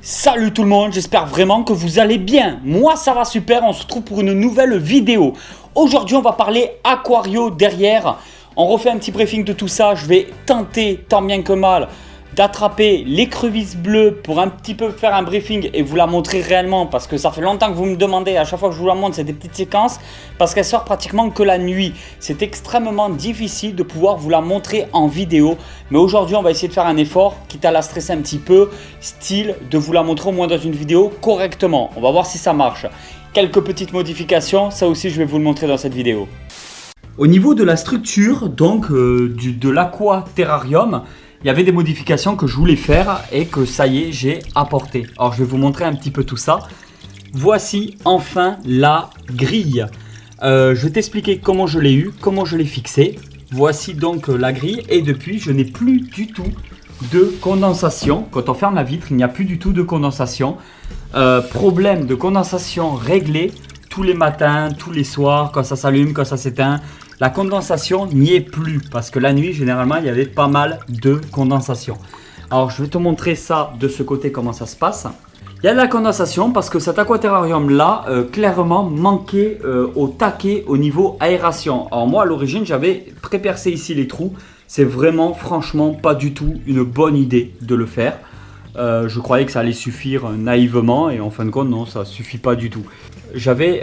Salut tout le monde, j'espère vraiment que vous allez bien. Moi ça va super, on se retrouve pour une nouvelle vidéo. Aujourd'hui on va parler Aquario derrière. On refait un petit briefing de tout ça. Je vais tenter tant bien que mal d'attraper l'écrevisse bleue pour un petit peu faire un briefing et vous la montrer réellement, parce que ça fait longtemps que vous me demandez. À chaque fois que je vous la montre, c'est des petites séquences parce qu'elle sort pratiquement que la nuit. C'est extrêmement difficile de pouvoir vous la montrer en vidéo, mais aujourd'hui on va essayer de faire un effort, quitte à la stresser un petit peu, style de vous la montrer au moins dans une vidéo correctement. On va voir si ça marche. Quelques petites modifications, ça aussi je vais vous le montrer dans cette vidéo. Au niveau de la structure donc de l'Aqua Terrarium, il y avait des modifications que je voulais faire et que ça y est, j'ai apporté. Alors je vais vous montrer un petit peu tout ça. Voici enfin la grille. Je vais t'expliquer comment je l'ai eu, comment je l'ai fixé. Voici donc la grille et depuis je n'ai plus du tout de condensation. Quand on ferme la vitre, il n'y a plus du tout de condensation. Problème de condensation réglé tous les matins, tous les soirs, quand ça s'allume, quand ça s'éteint. La condensation n'y est plus parce que la nuit, généralement, il y avait pas mal de condensation. Alors, je vais te montrer ça de ce côté, comment ça se passe. Il y a de la condensation parce que cet aquaterrarium-là, clairement, manquait au taquet au niveau aération. Alors moi, à l'origine, j'avais pré-percé ici les trous. C'est vraiment, franchement, pas du tout une bonne idée de le faire. Je croyais que ça allait suffire naïvement et en fin de compte, non, ça ne suffit pas du tout. J'avais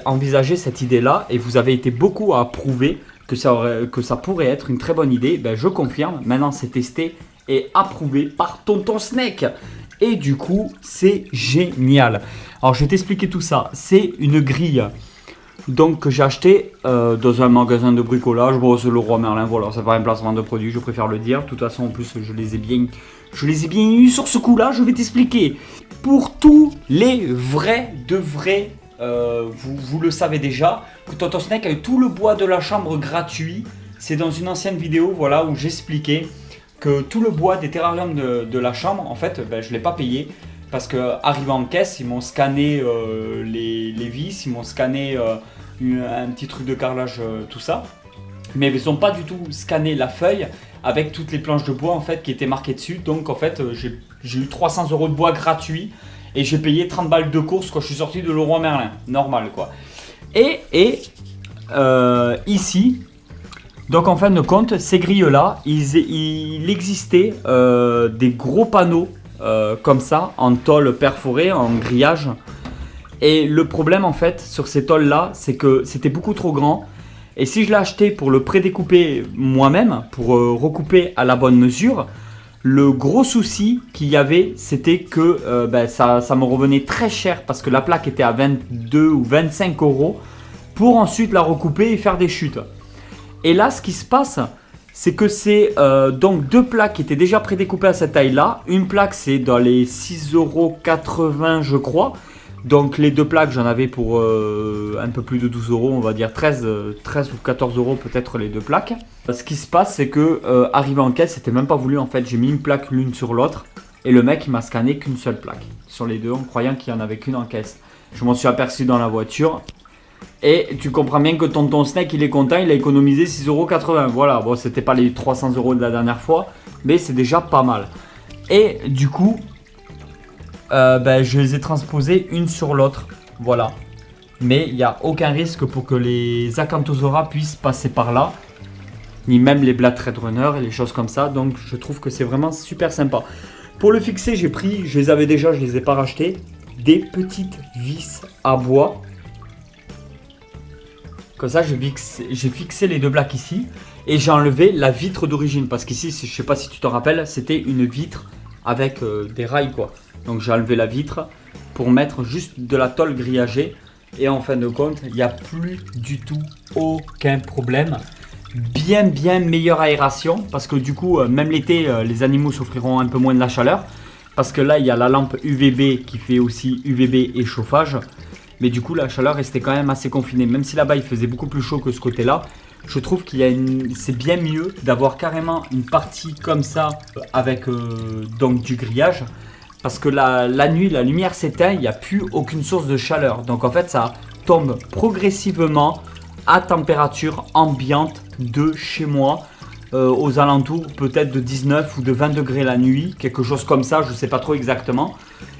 envisagé cette idée-là et vous avez été beaucoup à approuver que ça pourrait être une très bonne idée. Ben, je confirme, maintenant c'est testé et approuvé par Tonton Snake. Et du coup, c'est génial. Alors, je vais t'expliquer tout ça. C'est une grille donc, que j'ai acheté dans un magasin de bricolage. Bon, c'est Leroy Merlin, voilà, c'est pas un placement de produit, je préfère le dire. De toute façon, en plus, je les ai bien eus sur ce coup-là. Je vais t'expliquer. Pour tous les vrais de vrais, vous le savez déjà, que Tonton Snake a eu tout le bois de la chambre gratuit. C'est dans une ancienne vidéo, voilà, où j'expliquais que tout le bois des terrariums de la chambre, en fait, ben, je ne l'ai pas payé. Parce qu'arrivé en caisse, ils m'ont scanné les vis, ils m'ont scanné un petit truc de carrelage, tout ça. Mais ils n'ont pas du tout scanné la feuille avec toutes les planches de bois en fait qui étaient marquées dessus. Donc en fait, j'ai eu 300 € de bois gratuit et j'ai payé 30 balles de course quand je suis sorti de Leroy Merlin. Normal quoi. Et ici, donc en fin de compte, ces grilles-là, il existait des gros panneaux comme ça, en tôle perforée, en grillage. Et le problème en fait sur ces tôles là, c'est que c'était beaucoup trop grand. Et si je l'ai acheté pour le prédécouper moi-même, pour recouper à la bonne mesure, le gros souci qu'il y avait, c'était que ça me revenait très cher parce que la plaque était à 22 ou 25 € pour ensuite la recouper et faire des chutes. Et là, ce qui se passe, c'est que c'est donc deux plaques qui étaient déjà prédécoupées à cette taille-là. Une plaque, c'est dans les 6,80 € je crois. Donc les deux plaques, j'en avais pour un peu plus de 12 €, on va dire 13 ou 14 € peut-être les deux plaques. Ce qui se passe, c'est que arrivé en caisse, c'était même pas voulu en fait. J'ai mis une plaque l'une sur l'autre et le mec il m'a scanné qu'une seule plaque sur les deux en croyant qu'il y en avait qu'une en caisse. Je m'en suis aperçu dans la voiture. Et tu comprends bien que Tonton Snake il est content, il a économisé 6,80 €. Voilà, bon c'était pas les 300 € de la dernière fois, mais c'est déjà pas mal. Et du coup, je les ai transposés une sur l'autre, voilà. Mais il n'y a aucun risque pour que les Acanthosaura puissent passer par là, ni même les Black Red Runner et les choses comme ça. Donc je trouve que c'est vraiment super sympa. Pour le fixer, j'ai pris, je les avais déjà, je les ai pas rachetés, des petites vis à bois. Comme ça, j'ai fixé les deux plaques ici et j'ai enlevé la vitre d'origine. Parce qu'ici, je ne sais pas si tu te rappelles, c'était une vitre avec des rails quoi. Donc j'ai enlevé la vitre pour mettre juste de la tôle grillagée. Et en fin de compte, il n'y a plus du tout aucun problème. Bien meilleure aération. Parce que du coup, même l'été, les animaux souffriront un peu moins de la chaleur. Parce que là, il y a la lampe UVB qui fait aussi UVB et chauffage. Mais du coup, la chaleur restait quand même assez confinée. Même si là-bas, il faisait beaucoup plus chaud que ce côté-là. Je trouve c'est bien mieux d'avoir carrément une partie comme ça avec donc du grillage. Parce que la nuit, la lumière s'éteint, il n'y a plus aucune source de chaleur. Donc en fait, ça tombe progressivement à température ambiante de chez moi. Aux alentours peut-être de 19 ou de 20 degrés la nuit. Quelque chose comme ça, je ne sais pas trop exactement.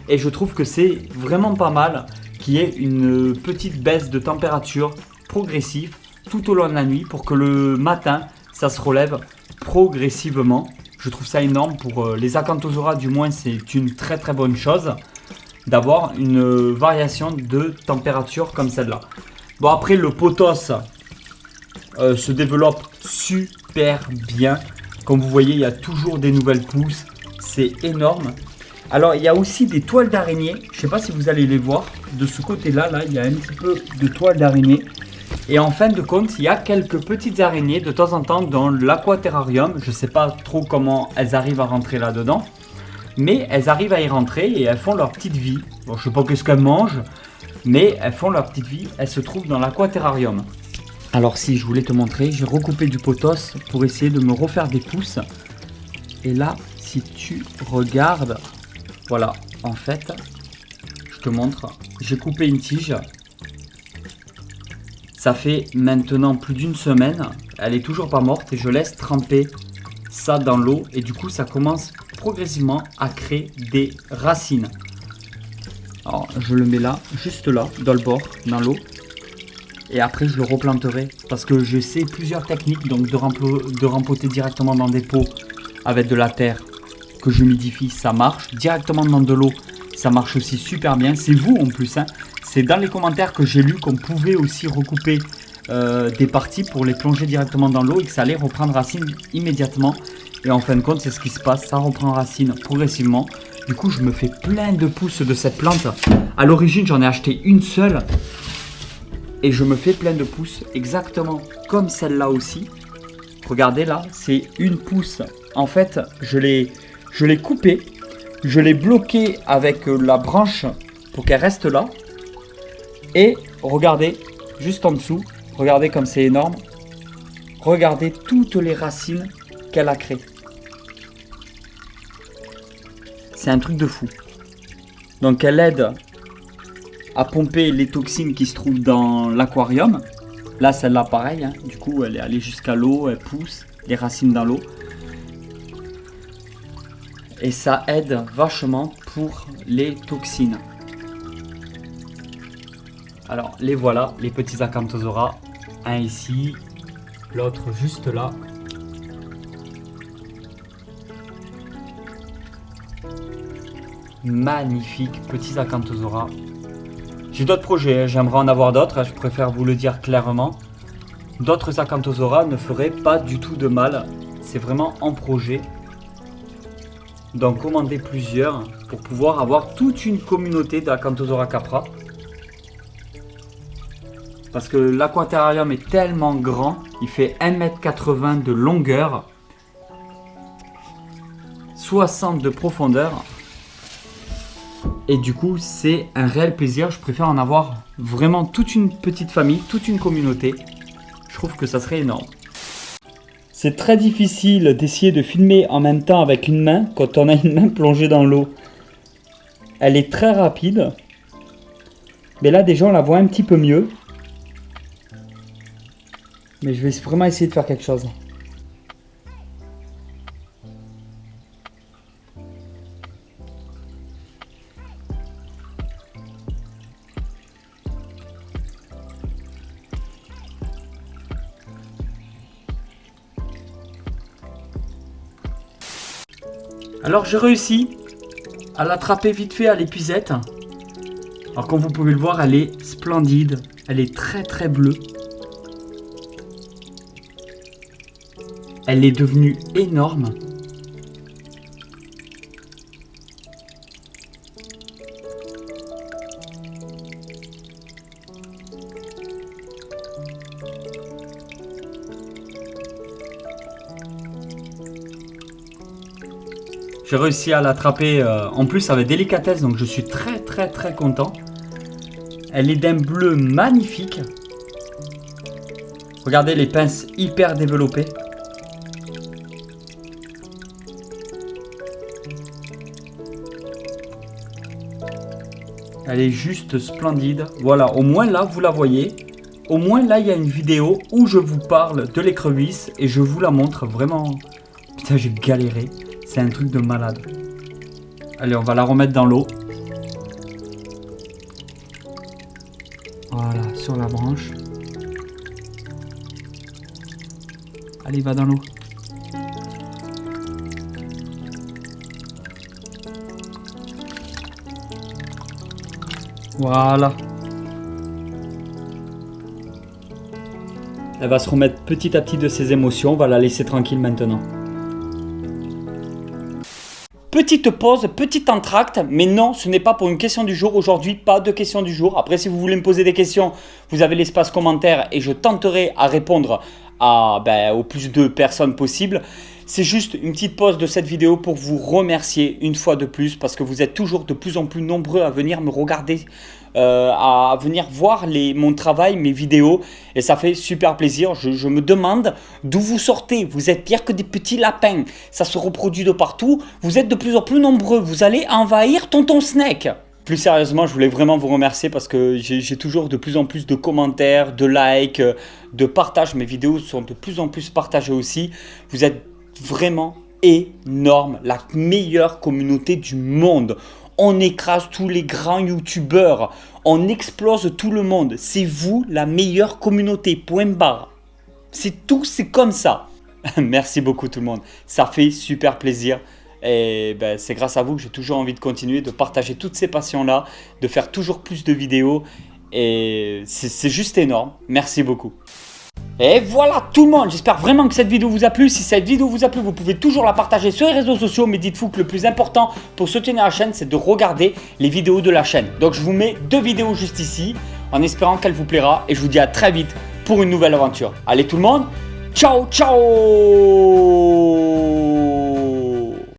Et je trouve que c'est vraiment pas mal qu'il y ait une petite baisse de température progressive tout au long de la nuit pour que le matin, ça se relève progressivement. Je trouve ça énorme pour les Acanthosaura, du moins c'est une très très bonne chose d'avoir une variation de température comme celle-là. Bon, après le pothos se développe super bien. Comme vous voyez, il y a toujours des nouvelles pousses, c'est énorme. Alors il y a aussi des toiles d'araignée, je ne sais pas si vous allez les voir, de ce côté-là, là, il y a un petit peu de toiles d'araignée. Et en fin de compte, il y a quelques petites araignées de temps en temps dans l'aquaterrarium. Je ne sais pas trop comment elles arrivent à rentrer là-dedans, mais elles arrivent à y rentrer et elles font leur petite vie. Bon, je ne sais pas ce qu'elles mangent, mais elles font leur petite vie, elles se trouvent dans l'aquaterrarium. Alors si je voulais te montrer, j'ai recoupé du pothos pour essayer de me refaire des pousses. Et là, si tu regardes, voilà, en fait, je te montre, j'ai coupé une tige. Ça fait maintenant plus d'une semaine, elle est toujours pas morte et je laisse tremper ça dans l'eau et du coup ça commence progressivement à créer des racines. Alors je le mets là, juste là, dans le bord, dans l'eau. Et après je le replanterai parce que je sais plusieurs techniques donc de rempoter directement dans des pots avec de la terre que j'humidifie, ça marche. Directement dans de l'eau, ça marche aussi super bien. C'est vous en plus, hein. C'est dans les commentaires que j'ai lu qu'on pouvait aussi recouper des parties pour les plonger directement dans l'eau et que ça allait reprendre racine immédiatement. Et en fin de compte, c'est ce qui se passe, ça reprend racine progressivement. Du coup, je me fais plein de pousses de cette plante. À l'origine, j'en ai acheté une seule. Et je me fais plein de pousses, exactement comme celle-là aussi. Regardez là, c'est une pousse. En fait, je l'ai coupée, je l'ai bloquée avec la branche pour qu'elle reste là. Et regardez, juste en dessous, regardez comme c'est énorme. Regardez toutes les racines qu'elle a créées. C'est un truc de fou. Donc elle aide à pomper les toxines qui se trouvent dans l'aquarium. Là, celle-là, pareil, hein. Du coup, elle est allée jusqu'à l'eau, elle pousse les racines dans l'eau. Et ça aide vachement pour les toxines. Alors, les voilà, les petits Acanthosaura. Un ici, l'autre juste là. Magnifique petits Acanthosaura. J'ai d'autres projets, hein. J'aimerais en avoir d'autres, hein. Je préfère vous le dire clairement. D'autres Acanthosaura ne feraient pas du tout de mal. C'est vraiment en projet. D'en commander plusieurs pour pouvoir avoir toute une communauté d'Acanthosaura capra. Parce que l'aquaterrarium est tellement grand, il fait 1,80 m de longueur, 60 de profondeur. Et du coup, c'est un réel plaisir. Je préfère en avoir vraiment toute une petite famille, toute une communauté. Je trouve que ça serait énorme. C'est très difficile d'essayer de filmer en même temps avec une main quand on a une main plongée dans l'eau. Elle est très rapide. Mais là, déjà, on la voit un petit peu mieux. Mais je vais vraiment essayer de faire quelque chose. Alors j'ai réussi à l'attraper vite fait à l'épuisette. Alors comme vous pouvez le voir, elle est splendide. Elle est très très bleue. Elle est devenue énorme. J'ai réussi à l'attraper en plus avec délicatesse, donc je suis très très très content. Elle est d'un bleu magnifique. Regardez les pinces hyper développées. Elle est juste splendide. Voilà, au moins là, vous la voyez. Au moins là, il y a une vidéo où je vous parle de l'écrevisse et je vous la montre vraiment. Putain, j'ai galéré. C'est un truc de malade. Allez, on va la remettre dans l'eau. sur la branche. Allez, va dans l'eau. Voilà. Elle va se remettre petit à petit de ses émotions. On va la laisser tranquille maintenant. Petite pause, petit entracte, mais non, ce n'est pas pour une question du jour. Aujourd'hui, pas de question du jour. Après, si vous voulez me poser des questions, vous avez l'espace commentaire et je tenterai à répondre au plus de personnes possible. C'est juste une petite pause de cette vidéo pour vous remercier une fois de plus parce que vous êtes toujours de plus en plus nombreux à venir me regarder, à venir voir mon travail, mes vidéos et ça fait super plaisir. Je me demande d'où vous sortez. Vous êtes pire que des petits lapins. Ça se reproduit de partout. Vous êtes de plus en plus nombreux. Vous allez envahir Tonton Snake. Plus sérieusement, je voulais vraiment vous remercier parce que j'ai toujours de plus en plus de commentaires, de likes, de partages. Mes vidéos sont de plus en plus partagées aussi. Vous êtes vraiment énorme, la meilleure communauté du monde. On écrase tous les grands youtubeurs, on explose tout le monde. C'est vous la meilleure communauté, point barre. C'est tout, c'est comme ça. Merci beaucoup tout le monde, ça fait super plaisir. Et c'est grâce à vous que j'ai toujours envie de continuer, de partager toutes ces passions-là, de faire toujours plus de vidéos. Et c'est juste énorme, merci beaucoup. Et voilà tout le monde, j'espère vraiment que cette vidéo vous a plu. Si cette vidéo vous a plu, vous pouvez toujours la partager sur les réseaux sociaux. Mais dites-vous que le plus important pour soutenir la chaîne, c'est de regarder les vidéos de la chaîne. Donc je vous mets 2 vidéos juste ici, en espérant qu'elle vous plaira. Et je vous dis à très vite pour une nouvelle aventure. Allez tout le monde, ciao ciao.